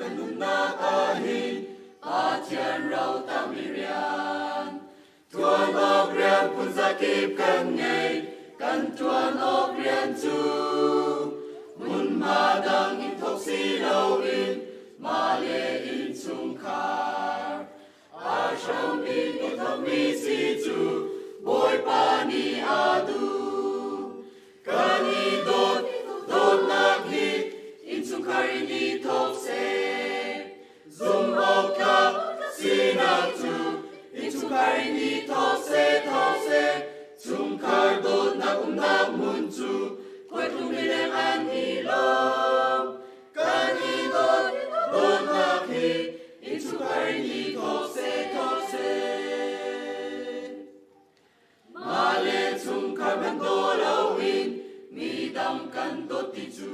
กันนุ่มนาอาหินอาเทียนเราตามมิเรียนทวนออกเรียนพุนสกิบกันไงกันทวนออกเรียนจูมุนมาดังอินทกสีเราอินมาเลอินชุงคาอาชมอินอินทกมีสีจูบอยปานีอาดูกันอีโดดนักฮีอินชุงคารินีทกเซซุมออกกับสีนักจูอินชุงคารินีทกเซชุงคาร์โดดนักนักมุนจูคอยทุ่มมิเลงอันอีลมกันอีโดดนักฮีอินชุงคารินีทกเซมาเลชุงคาร์บันโดลาวินมีดำกันโดดติจู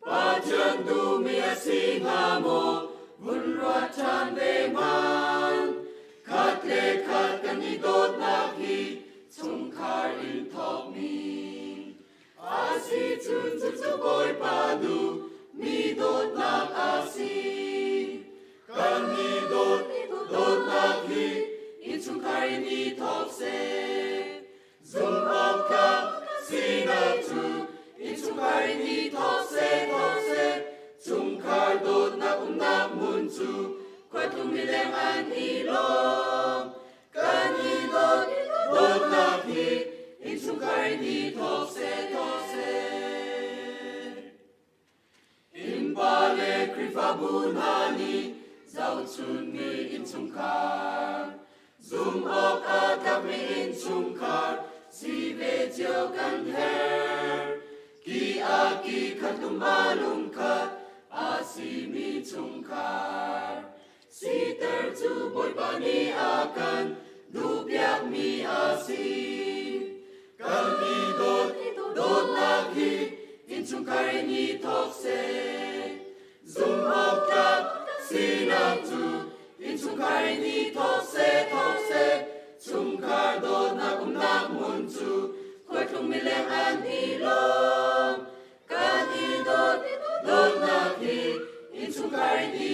ปาจันดูมีอาสิงาโมบุญรัชชันเดมันขัดเลขัดกันอีโดดนักฮีชุงคาร์อินทอกมีอาซีจุนจุบอยปาดูมีโดดนักอาซีกันอีโดดนักฮีอินชุงคารินีทอกเซซุมออกกับสีนักจูอินชุงคารินีทอกเซชุงคาร์โดดนักมุนจูคอยทุ่มมิเลงอันอีลมกันอีโดดนักฮีอินชุงคารินีทอกเซอิมบาเลคริฟาบุนฮานีเจ้าชุนมีอินชุงคาร์ซุมออกอากับมีอินชุงคาร์สีเวเจียวกันเฮกีอากีขัดตุมาลุงขัดอาซีมีชุงคาร์สีเตอร์จูบอยปานีอากันดูเปียกมีอาซีกันมีโดดนักฮีอินชุงคารินีทอกเซซุมออกกับสีนักจูอินชุงคารินีทอกเซชุงคาร์โดดนักมุนจูคอยทุ่มมิเลงอันอีลมกันอีโดดนักฮีอินชุงคารินี